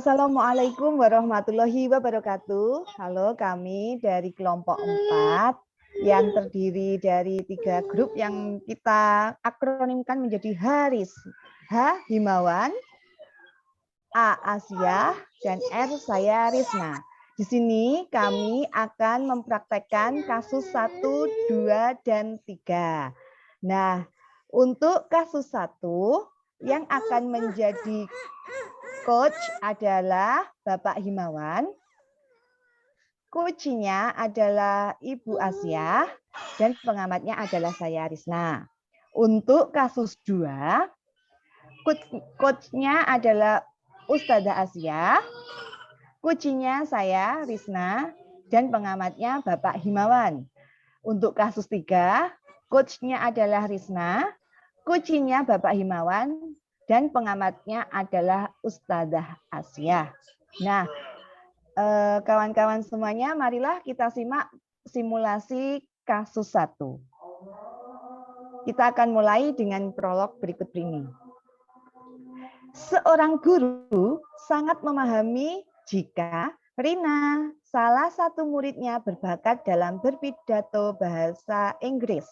Assalamualaikum warahmatullahi wabarakatuh. Halo, kami dari kelompok 4 yang terdiri dari 3 grup yang kita akronimkan menjadi HARIS. H. Himawan, A. Asia, dan R. saya Risna. Di sini kami akan mempraktekkan kasus 1, 2, dan 3. Nah, untuk kasus 1 yang akan menjadi coach adalah Bapak Himawan, coachnya adalah Ibu Asia, dan pengamatnya adalah saya Risna. Untuk kasus 2, coachnya adalah Ustazah Asia, coachnya saya Risna, dan pengamatnya Bapak Himawan. Untuk kasus 3, coachnya adalah Risna, coachnya Bapak Himawan, dan pengamatnya adalah Ustazah Asia. Nah, kawan-kawan semuanya, marilah kita simak simulasi kasus 1. Kita akan mulai dengan prolog berikut ini. Seorang guru sangat memahami jika Rina, salah satu muridnya, berbakat dalam berpidato bahasa Inggris.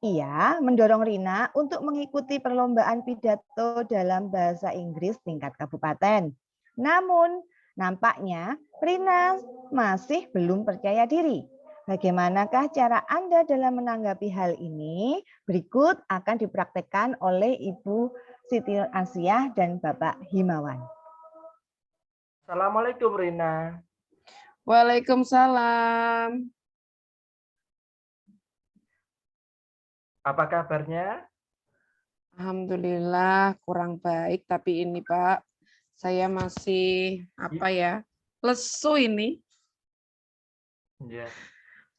Ia mendorong Rina untuk mengikuti perlombaan pidato dalam bahasa Inggris tingkat kabupaten. Namun, nampaknya Rina masih belum percaya diri. Bagaimanakah cara Anda dalam menanggapi hal ini? Berikut akan dipraktekkan oleh Ibu Siti Asia dan Bapak Himawan. Assalamualaikum Rina. Waalaikumsalam. Apa kabarnya? Alhamdulillah kurang baik, tapi ini Pak, saya masih lesu ini. Ya.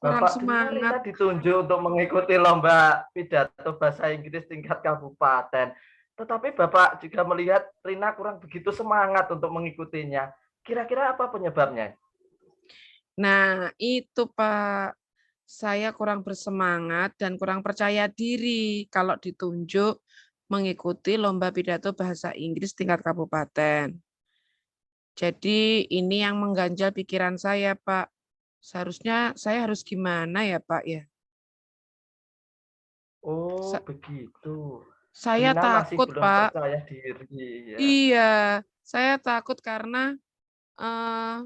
Kurang Bapak dengar Rina semangat. ditunjuk untuk mengikuti lomba pidato bahasa Inggris tingkat kabupaten. Tetapi Bapak juga melihat Rina kurang begitu semangat untuk mengikutinya. Kira-kira apa penyebabnya? Nah, itu Pak, saya kurang bersemangat dan kurang percaya diri kalau ditunjuk mengikuti lomba pidato bahasa Inggris tingkat kabupaten. Jadi ini yang mengganjal pikiran saya, Pak. Seharusnya saya harus gimana ya, Pak ya? Oh, begitu. Saya Rina masih takut, belum Pak. percaya diri. Ya. Iya, saya takut karena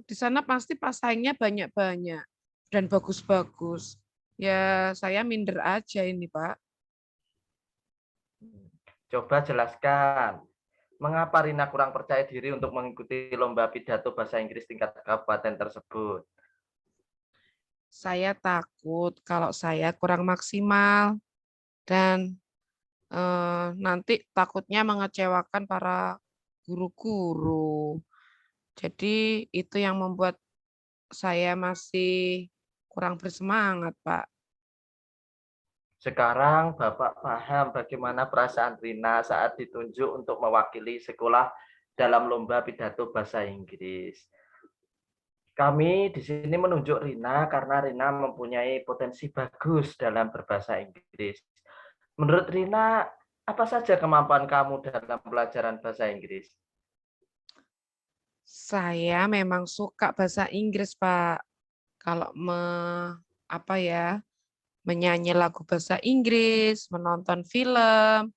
di sana pasti pesaingnya banyak-banyak dan bagus-bagus. Ya, saya minder aja ini, Pak. Coba jelaskan. Mengapa Rina kurang percaya diri untuk mengikuti lomba pidato bahasa Inggris tingkat kabupaten tersebut? Saya takut kalau saya kurang maksimal dan nanti takutnya mengecewakan para guru-guru. Jadi itu yang membuat saya masih kurang bersemangat, Pak. Sekarang Bapak paham bagaimana perasaan Rina saat ditunjuk untuk mewakili sekolah dalam lomba pidato bahasa Inggris. Kami di sini menunjuk Rina karena Rina mempunyai potensi bagus dalam berbahasa Inggris. Menurut Rina, apa saja kemampuan kamu dalam pelajaran bahasa Inggris? Saya memang suka bahasa Inggris, Pak. Kalau menyanyi lagu bahasa Inggris, menonton film,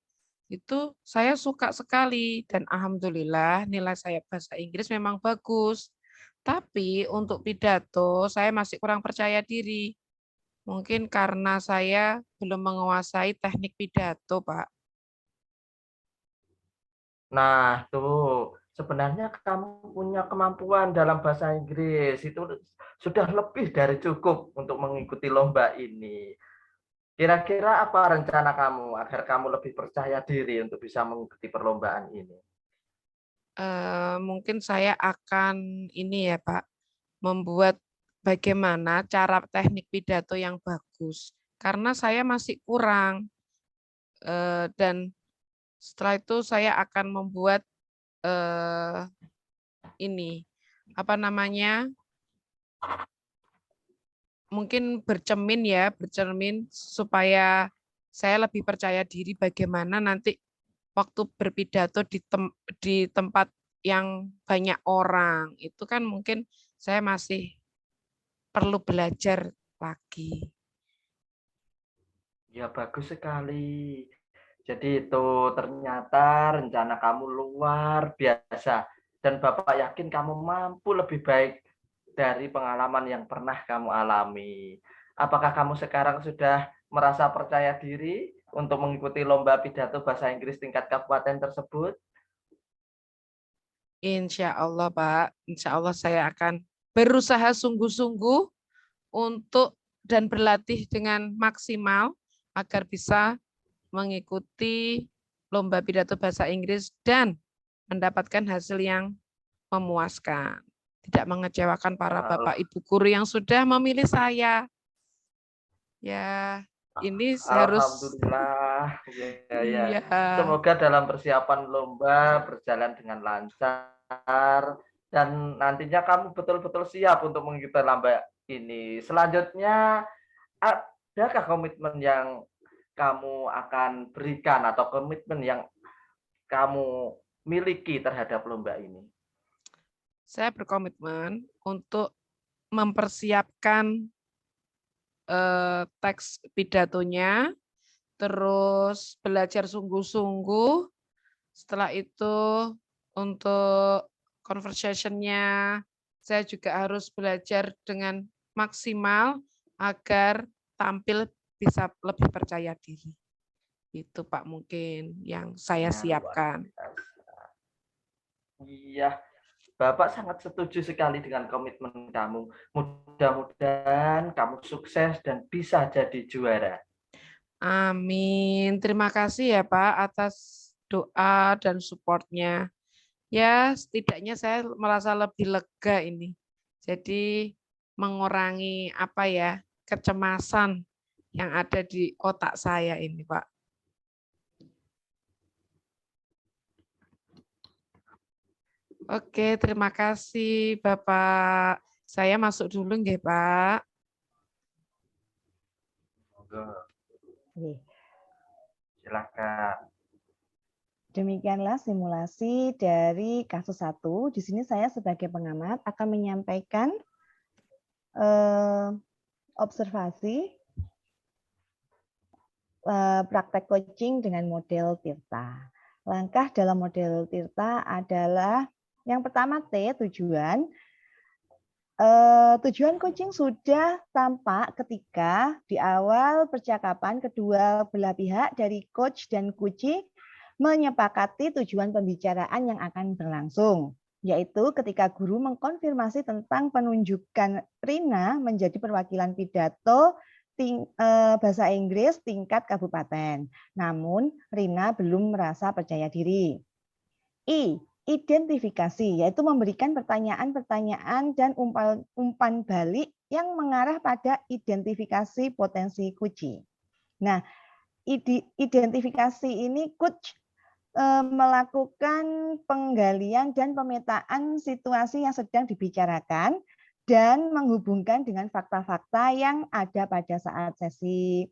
itu saya suka sekali dan alhamdulillah nilai saya bahasa Inggris memang bagus. Tapi untuk pidato saya masih kurang percaya diri. Mungkin karena saya belum menguasai teknik pidato, Pak. Nah, tuh sebenarnya kamu punya kemampuan dalam bahasa Inggris itu sudah lebih dari cukup untuk mengikuti lomba ini. Kira-kira apa rencana kamu agar kamu lebih percaya diri untuk bisa mengikuti perlombaan ini? Mungkin saya akan ini ya, Pak, membuat bagaimana cara teknik pidato yang bagus. Karena saya masih kurang dan setelah itu saya akan membuat mungkin bercermin supaya saya lebih percaya diri bagaimana nanti waktu berpidato di tempat yang banyak orang. Itu kan mungkin saya masih perlu belajar lagi. Ya, bagus sekali. Jadi itu ternyata rencana kamu luar biasa. Dan Bapak yakin kamu mampu lebih baik dari pengalaman yang pernah kamu alami. Apakah kamu sekarang sudah merasa percaya diri untuk mengikuti lomba pidato bahasa Inggris tingkat kabupaten tersebut? Insya Allah, Pak. Insya Allah saya akan berusaha sungguh-sungguh untuk dan berlatih dengan maksimal agar bisa mengikuti lomba pidato bahasa Inggris dan mendapatkan hasil yang memuaskan. Tidak mengecewakan para bapak ibu guru yang sudah memilih saya. Ya, ini harus Alhamdulillah. Ya, ya. iya. Semoga dalam persiapan lomba berjalan dengan lancar dan nantinya kamu betul-betul siap untuk mengikuti lomba ini. Selanjutnya, adakah komitmen yang kamu akan berikan atau komitmen yang kamu miliki terhadap lomba ini? Saya berkomitmen untuk mempersiapkan teks pidatonya, terus belajar sungguh-sungguh. Setelah itu untuk conversation-nya, saya juga harus belajar dengan maksimal agar tampil bisa lebih percaya diri. Itu Pak mungkin yang saya siapkan. Iya, Bapak sangat setuju sekali dengan komitmen kamu. Mudah-mudahan kamu sukses dan bisa jadi juara. Amin. Terima kasih ya Pak atas doa dan support-nya. Ya, setidaknya saya merasa lebih lega ini. Jadi mengurangi apa ya, kecemasan yang ada di otak saya ini, Pak. Oke, terima kasih Bapak. Saya masuk dulu nggih, Pak. Silakan. Demikianlah simulasi dari kasus 1. Di sini saya sebagai pengamat akan menyampaikan observasi praktek coaching dengan model Tirta. Langkah dalam model Tirta adalah yang pertama tujuan. Tujuan coaching sudah tampak ketika di awal percakapan kedua belah pihak dari coach dan kuci menyepakati tujuan pembicaraan yang akan berlangsung, yaitu ketika guru mengkonfirmasi tentang penunjukan Rina menjadi perwakilan pidato bahasa Inggris tingkat kabupaten. Namun Rina belum merasa percaya diri. Identifikasi, yaitu memberikan pertanyaan-pertanyaan dan umpan balik yang mengarah pada identifikasi potensi kunci. Nah, identifikasi ini coach melakukan penggalian dan pemetaan situasi yang sedang dibicarakan dan menghubungkan dengan fakta-fakta yang ada pada saat sesi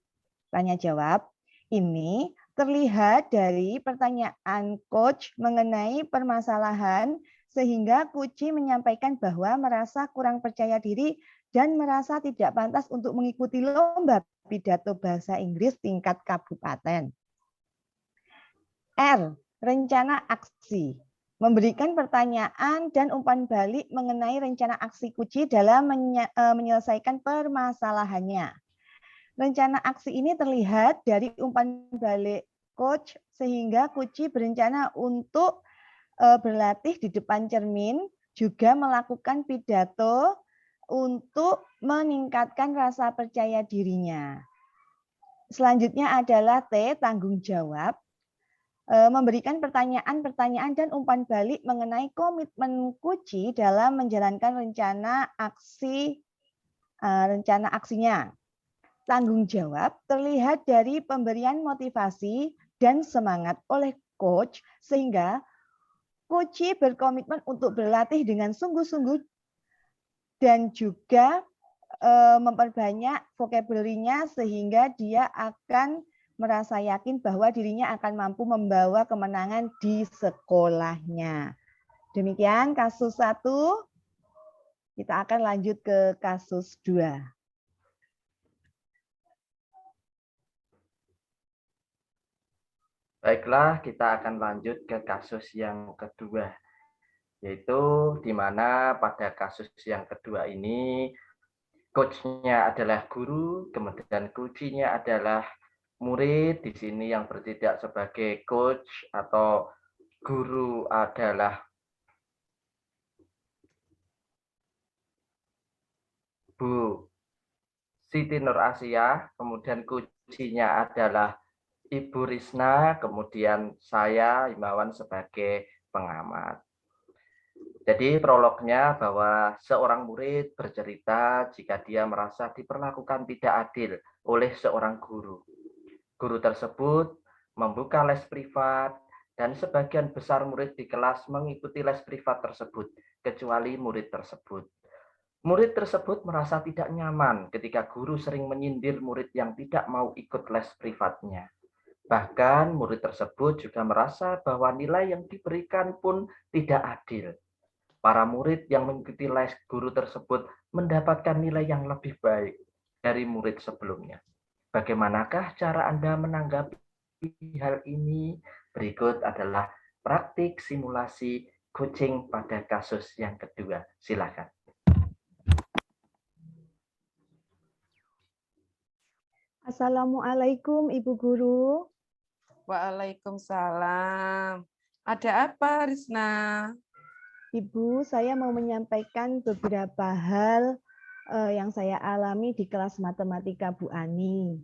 tanya jawab. Ini terlihat dari pertanyaan coach mengenai permasalahan sehingga Kuci menyampaikan bahwa merasa kurang percaya diri dan merasa tidak pantas untuk mengikuti lomba pidato bahasa Inggris tingkat kabupaten. R. Rencana aksi. Memberikan pertanyaan dan umpan balik mengenai rencana aksi Kuci dalam menyelesaikan permasalahannya. Rencana aksi ini terlihat dari umpan balik coach sehingga Kuci berencana untuk berlatih di depan cermin, juga melakukan pidato untuk meningkatkan rasa percaya dirinya. Selanjutnya adalah T, tanggung jawab. Memberikan pertanyaan-pertanyaan dan umpan balik mengenai komitmen Kuci dalam menjalankan rencana aksinya. Tanggung jawab terlihat dari pemberian motivasi dan semangat oleh coach sehingga coach berkomitmen untuk berlatih dengan sungguh-sungguh dan juga memperbanyak vocabulary-nya sehingga dia akan merasa yakin bahwa dirinya akan mampu membawa kemenangan di sekolahnya. Demikian kasus 1. Kita akan lanjut ke kasus 2. Baiklah, kita akan lanjut ke kasus yang kedua, yaitu di mana pada kasus yang kedua ini coach-nya adalah guru, kemudian coach-nya adalah murid. Di sini yang bertindak sebagai coach atau guru adalah Bu Siti Nur Asia, kemudian coach-nya adalah Ibu Risna, kemudian saya Himawan sebagai pengamat. Jadi prolognya bahwa seorang murid bercerita jika dia merasa diperlakukan tidak adil oleh seorang guru. Guru tersebut membuka les privat dan sebagian besar murid di kelas mengikuti les privat tersebut, kecuali murid tersebut. Murid tersebut merasa tidak nyaman ketika guru sering menyindir murid yang tidak mau ikut les privatnya. Bahkan murid tersebut juga merasa bahwa nilai yang diberikan pun tidak adil. Para murid yang mengikuti les guru tersebut mendapatkan nilai yang lebih baik dari murid sebelumnya. Bagaimanakah cara Anda menanggapi hal ini? Berikut adalah praktik simulasi coaching pada kasus yang kedua. Silakan. Assalamualaikum Ibu Guru. Waalaikumsalam. Ada apa, Risna? Ibu, saya mau menyampaikan beberapa hal yang saya alami di kelas matematika Bu Ani.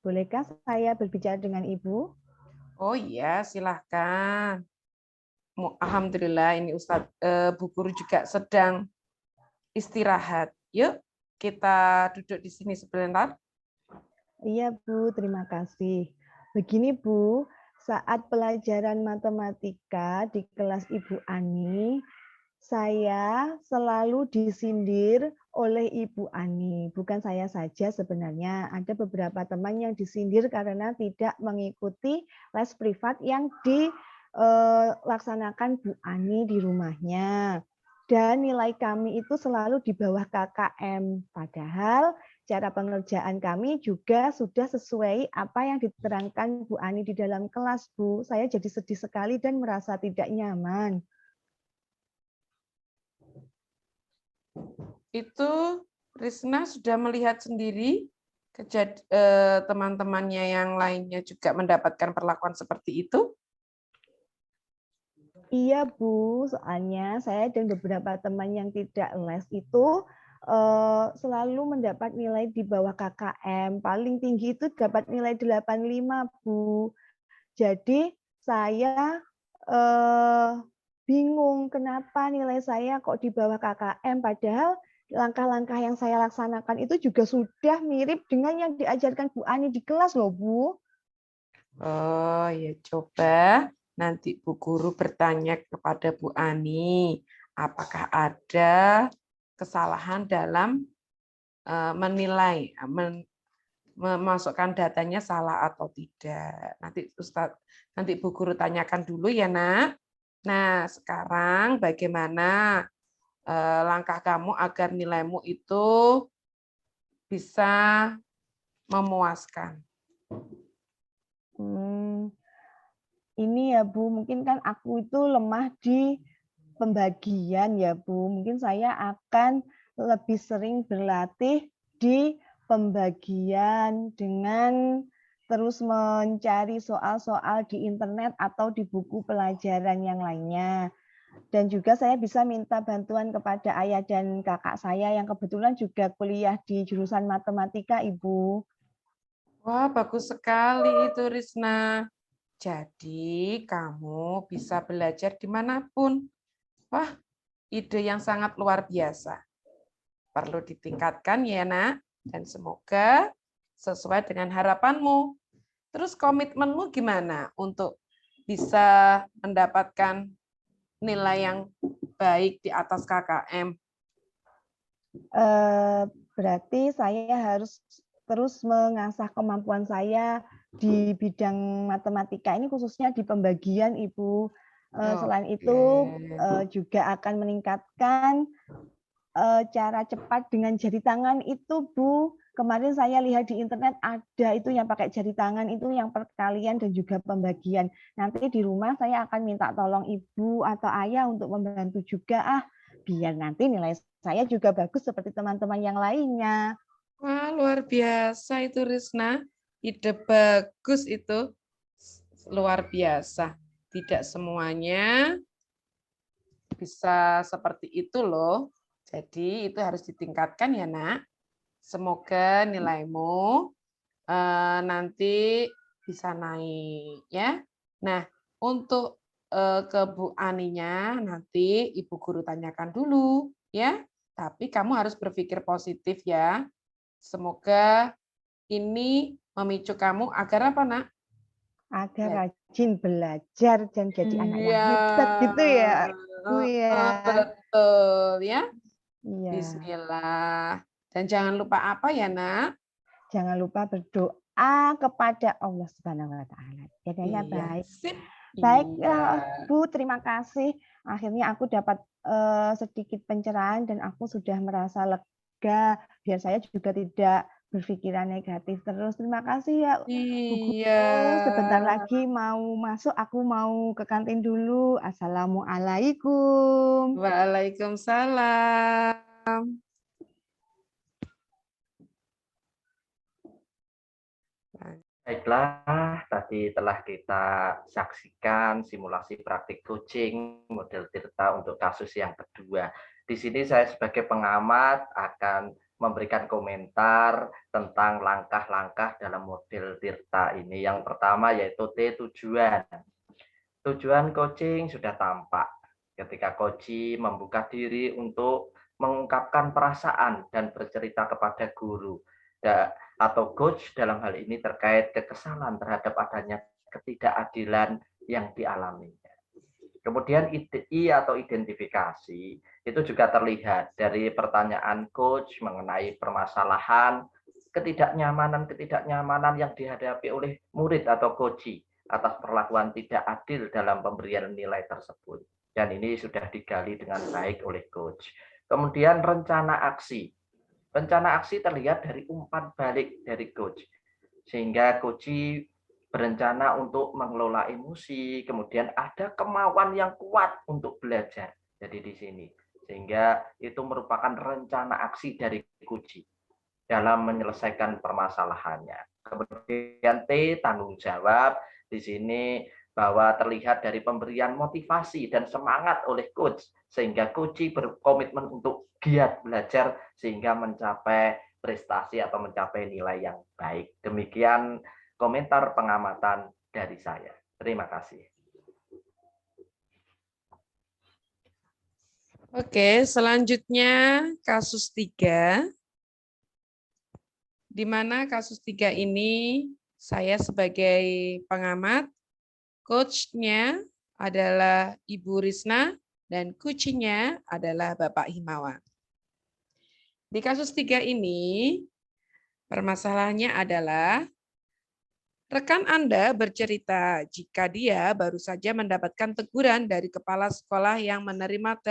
Bolehkah saya berbicara dengan Ibu? Oh iya, silahkan. Alhamdulillah ini Bu Guru juga sedang istirahat. Yuk, kita duduk di sini sebentar. Iya Bu, terima kasih. Begini Bu, saat pelajaran matematika di kelas Ibu Ani, saya selalu disindir oleh Ibu Ani. Bukan saya saja sebenarnya, ada beberapa teman yang disindir karena tidak mengikuti les privat yang dilaksanakan Bu Ani di rumahnya. Dan nilai kami itu selalu di bawah KKM. Padahal cara pengerjaan kami juga sudah sesuai apa yang diterangkan Bu Ani di dalam kelas, Bu. Saya jadi sedih sekali dan merasa tidak nyaman. Itu Risna sudah melihat sendiri teman-temannya yang lainnya juga mendapatkan perlakuan seperti itu? Iya Bu, soalnya saya dan beberapa teman yang tidak les itu selalu mendapat nilai di bawah KKM. Paling tinggi itu dapat nilai 85 Bu. Jadi saya bingung kenapa nilai saya kok di bawah KKM, padahal langkah-langkah yang saya laksanakan itu juga sudah mirip dengan yang diajarkan Bu Ani di kelas loh Bu. Oh ya, coba nanti Bu Guru bertanya kepada Bu Ani, apakah ada kesalahan dalam menilai, memasukkan datanya salah atau tidak. Nanti Bu Guru tanyakan dulu ya, Nak. Nah, sekarang bagaimana langkah kamu agar nilaimu itu bisa memuaskan? Ini ya Bu, mungkin kan aku itu lemah di pembagian ya Bu. Mungkin saya akan lebih sering berlatih di pembagian dengan terus mencari soal-soal di internet atau di buku pelajaran yang lainnya. Dan juga saya bisa minta bantuan kepada ayah dan kakak saya yang kebetulan juga kuliah di jurusan matematika, Ibu. Wah, bagus sekali itu, Risna. Jadi, kamu bisa belajar dimanapun. Wah, ide yang sangat luar biasa. Perlu ditingkatkan ya, Nak. Dan semoga sesuai dengan harapanmu. Terus komitmenmu gimana untuk bisa mendapatkan nilai yang baik di atas KKM? Berarti saya harus terus mengasah kemampuan saya di bidang matematika ini, khususnya di pembagian, Ibu. Selain itu juga akan meningkatkan cara cepat dengan jari tangan itu, Bu. Kemarin saya lihat di internet ada itu yang pakai jari tangan itu yang perkalian dan juga pembagian. Nanti di rumah saya akan minta tolong ibu atau ayah untuk membantu juga biar nanti nilai saya juga bagus seperti teman-teman yang lainnya. Wah, luar biasa itu Risna. Ide bagus itu. Luar biasa. Tidak semuanya bisa seperti itu loh. Jadi itu harus ditingkatkan ya, Nak. Semoga nilaimu nanti bisa naik ya. Nah, untuk ke Bu Aninya nanti Ibu Guru tanyakan dulu ya. Tapi kamu harus berpikir positif ya. Semoga ini memicu kamu agar apa, Nak? Agar rajin belajar dan jadi anak yang hebat gitu ya, Bu ya. Betul ya. Iya. Bismillah. Dan jangan lupa apa ya, Nak? Jangan lupa berdoa kepada Allah Subhanahu wa taala. Jadinya baik. Sip. Baik, Bu, terima kasih. Akhirnya aku dapat sedikit pencerahan dan aku sudah merasa lega. Biar saya juga tidak berpikiran negatif terus. Terima kasih ya, Bu Guru. Sebentar lagi mau masuk, aku mau ke kantin dulu. Assalamualaikum. Waalaikumsalam. Baiklah, tadi telah kita saksikan simulasi praktik coaching model Tirta untuk kasus yang kedua. Di sini saya sebagai pengamat akan memberikan komentar tentang langkah-langkah dalam model Tirta ini. Yang pertama yaitu T, tujuan. Tujuan coaching sudah tampak ketika coach membuka diri untuk mengungkapkan perasaan dan bercerita kepada guru. Atau coach dalam hal ini terkait kekesalan terhadap adanya ketidakadilan yang dialaminya. Kemudian I atau identifikasi itu juga terlihat dari pertanyaan coach mengenai permasalahan ketidaknyamanan yang dihadapi oleh murid atau coach atas perlakuan tidak adil dalam pemberian nilai tersebut. Dan ini sudah digali dengan baik oleh coach. Kemudian rencana aksi. Rencana aksi terlihat dari umpan balik dari coach. Sehingga coach berencana untuk mengelola emosi, kemudian ada kemauan yang kuat untuk belajar. Jadi di sini. Sehingga itu merupakan rencana aksi dari coach dalam menyelesaikan permasalahannya. Kemudian T, tanggung jawab. Di sini bahwa terlihat dari pemberian motivasi dan semangat oleh coach, sehingga coach berkomitmen untuk giat belajar sehingga mencapai prestasi atau mencapai nilai yang baik. Demikian komentar pengamatan dari saya. Terima kasih. Oke, selanjutnya kasus 3. Di mana kasus 3 ini saya sebagai pengamat, coach-nya adalah Ibu Risna, dan coach-nya adalah Bapak Himawan. Di kasus 3 ini, permasalahannya adalah rekan Anda bercerita jika dia baru saja mendapatkan teguran dari kepala sekolah yang menerima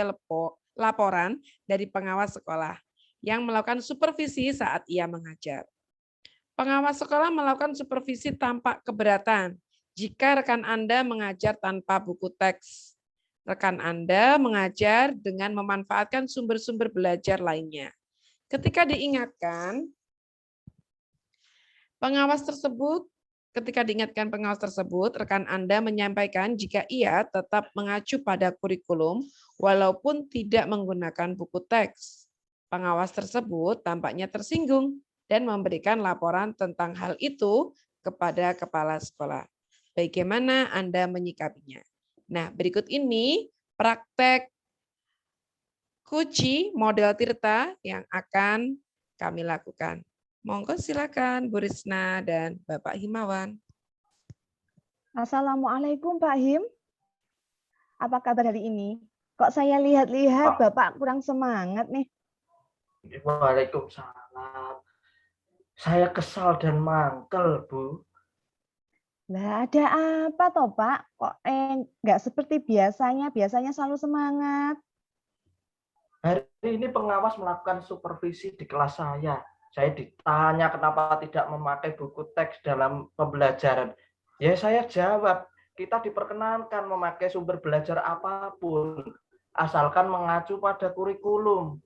laporan dari pengawas sekolah yang melakukan supervisi saat ia mengajar. Pengawas sekolah melakukan supervisi tampak keberatan jika rekan Anda mengajar tanpa buku teks. Rekan Anda mengajar dengan memanfaatkan sumber-sumber belajar lainnya. Ketika diingatkan pengawas tersebut, rekan Anda menyampaikan jika ia tetap mengacu pada kurikulum walaupun tidak menggunakan buku teks. Pengawas tersebut tampaknya tersinggung dan memberikan laporan tentang hal itu kepada kepala sekolah. Bagaimana Anda menyikapinya? Nah, berikut ini praktek Kuci model Tirta yang akan kami lakukan. Monggo silakan Bu Risna dan Bapak Himawan. Assalamualaikum Pak Him. Apa kabar hari ini? Kok saya lihat-lihat Bapak kurang semangat nih? Waalaikumsalam. Saya kesal dan mangkel, Bu. Lah ada apa toh Pak? Kok nggak seperti biasanya? Biasanya selalu semangat. Hari ini pengawas melakukan supervisi di kelas saya. Saya ditanya kenapa tidak memakai buku teks dalam pembelajaran. Ya saya jawab, kita diperkenankan memakai sumber belajar apapun, asalkan mengacu pada kurikulum.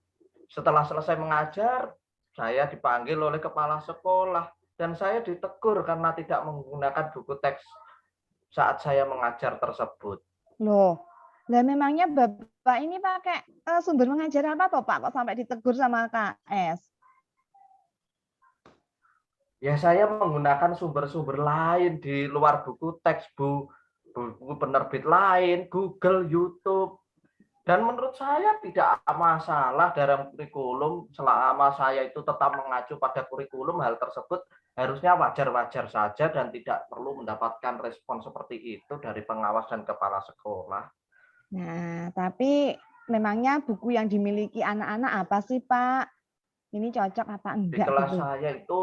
Setelah selesai mengajar, saya dipanggil oleh kepala sekolah dan saya ditegur karena tidak menggunakan buku teks saat saya mengajar tersebut. Loh, lah memangnya Bapak ini pakai sumber mengajar apa toh Pak? Kok sampai ditegur sama KS? Ya saya menggunakan sumber-sumber lain di luar buku teks, buku penerbit lain, Google, YouTube. Dan menurut saya tidak masalah dalam kurikulum selama saya itu tetap mengacu pada kurikulum, hal tersebut harusnya wajar-wajar saja dan tidak perlu mendapatkan respon seperti itu dari pengawas dan kepala sekolah. Nah, tapi memangnya buku yang dimiliki anak-anak apa sih Pak? Ini cocok apa Di enggak kelas gitu? saya itu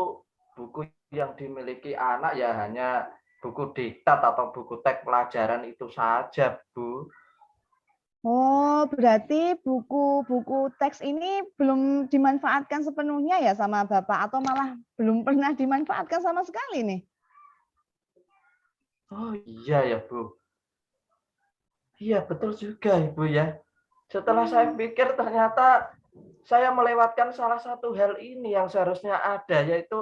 buku yang dimiliki anak ya hanya buku diktat atau buku teks pelajaran itu saja, Bu. Oh, berarti buku-buku teks ini belum dimanfaatkan sepenuhnya ya sama Bapak atau malah belum pernah dimanfaatkan sama sekali nih? Oh iya ya, Bu. Iya, betul juga, Ibu ya. Setelah saya pikir ternyata saya melewatkan salah satu hal ini yang seharusnya ada, yaitu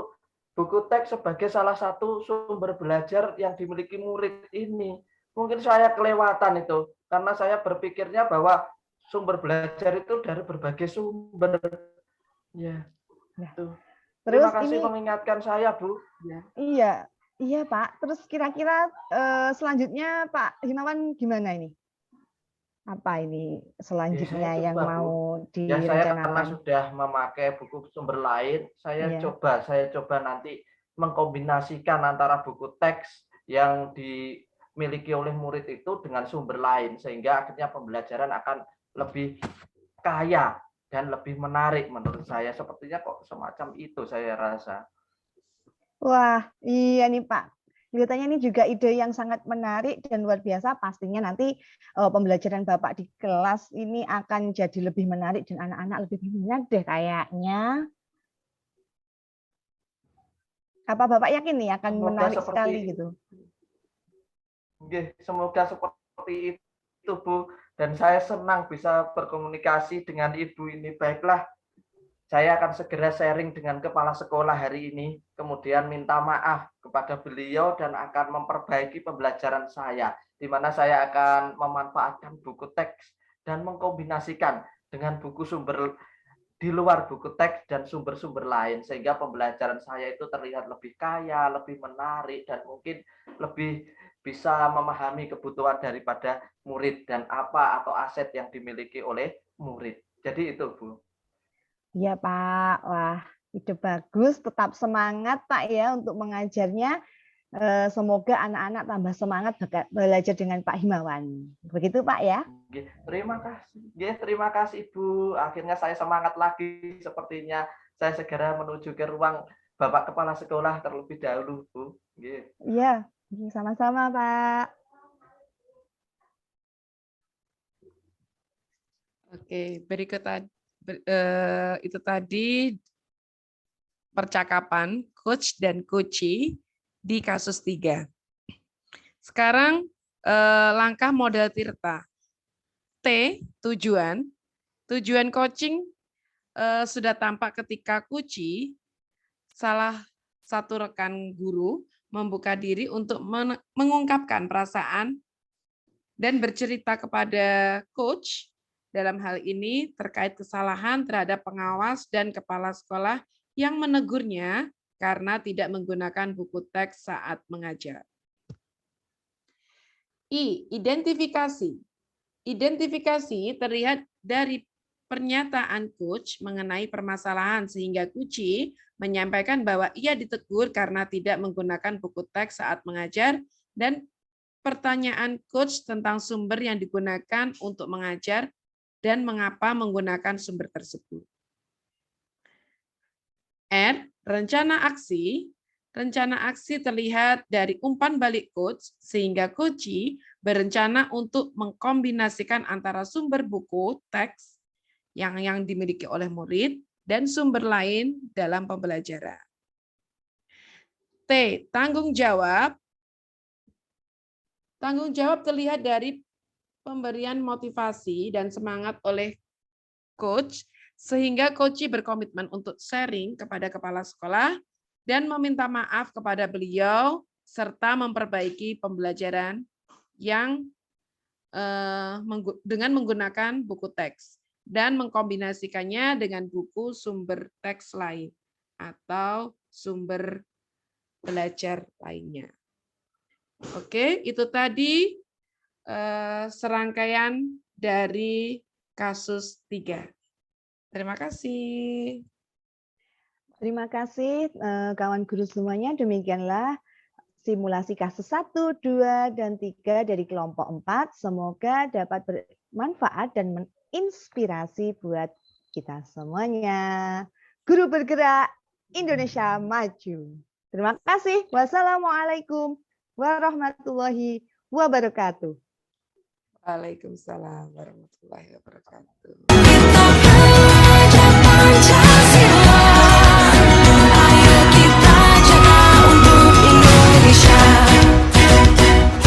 buku teks sebagai salah satu sumber belajar yang dimiliki murid ini. Mungkin saya kelewatan itu, karena saya berpikirnya bahwa sumber belajar itu dari berbagai sumber. Ya, Nah, tuh. Terima terus kasih ini mengingatkan saya, Bu. Ya. iya, iya Pak. Terus kira-kira selanjutnya Pak Himawan gimana ini? Apa ini Ya, saya selanjutnya yang coba, Bu. mau Ya, saya karena direncanakan? sudah memakai buku sumber lain, Iya. saya coba nanti mengkombinasikan antara buku teks yang dimiliki oleh murid itu dengan sumber lain, sehingga akhirnya pembelajaran akan lebih kaya dan lebih menarik menurut saya. Sepertinya kok semacam itu saya rasa. Wah, iya nih Pak. Kelihatannya ini juga ide yang sangat menarik dan luar biasa. Pastinya nanti pembelajaran Bapak di kelas ini akan jadi lebih menarik dan anak-anak lebih minat deh kayaknya. Apa Bapak yakin nih akan Semoga menarik seperti sekali gitu? Semoga seperti itu, Bu. Dan saya senang bisa berkomunikasi dengan Ibu ini. Baiklah, saya akan segera sharing dengan kepala sekolah hari ini, kemudian minta maaf kepada beliau dan akan memperbaiki pembelajaran saya, di mana saya akan memanfaatkan buku teks dan mengkombinasikan dengan buku sumber di luar buku teks dan sumber-sumber lain, sehingga pembelajaran saya itu terlihat lebih kaya, lebih menarik, dan mungkin lebih bisa memahami kebutuhan daripada murid dan apa atau aset yang dimiliki oleh murid. Jadi itu, Bu. Iya Pak. Wah, ide bagus. Tetap semangat Pak ya untuk mengajarnya. Semoga anak-anak tambah semangat belajar dengan Pak Himawan. Begitu Pak ya? Terima kasih Bu. Akhirnya saya semangat lagi sepertinya. Saya segera menuju ke ruang Bapak Kepala Sekolah terlebih dahulu, Bu. Iya, sama-sama Pak. Oke, berikut itu tadi percakapan coach dan coachee di kasus 3. Sekarang langkah model Tirta. T, tujuan. Tujuan coaching sudah tampak ketika coachee, salah satu rekan guru, membuka diri untuk mengungkapkan perasaan dan bercerita kepada coach dalam hal ini terkait kesalahan terhadap pengawas dan kepala sekolah yang menegurnya karena tidak menggunakan buku teks saat mengajar. I. Identifikasi. Identifikasi terlihat dari pernyataan coach mengenai permasalahan sehingga coachee menyampaikan bahwa ia ditegur karena tidak menggunakan buku teks saat mengajar dan pertanyaan coach tentang sumber yang digunakan untuk mengajar dan mengapa menggunakan sumber tersebut. R. Rencana aksi. Rencana aksi terlihat dari umpan balik coach, sehingga coach berencana untuk mengkombinasikan antara sumber buku, teks yang dimiliki oleh murid, dan sumber lain dalam pembelajaran. T. Tanggung jawab. Tanggung jawab terlihat dari pemberian motivasi dan semangat oleh coach, sehingga coach berkomitmen untuk sharing kepada kepala sekolah dan meminta maaf kepada beliau, serta memperbaiki pembelajaran yang dengan menggunakan buku teks dan mengkombinasikannya dengan buku sumber teks lain atau sumber belajar lainnya. Oke, itu tadi serangkaian dari kasus 3. Terima kasih. Terima kasih kawan guru semuanya. Demikianlah simulasi kasus 1, 2, dan 3 dari kelompok 4. Semoga dapat bermanfaat dan menginspirasi buat kita semuanya. Guru bergerak, Indonesia maju. Terima kasih. Wassalamualaikum warahmatullahi wabarakatuh. Waalaikumsalam warahmatullahi wabarakatuh.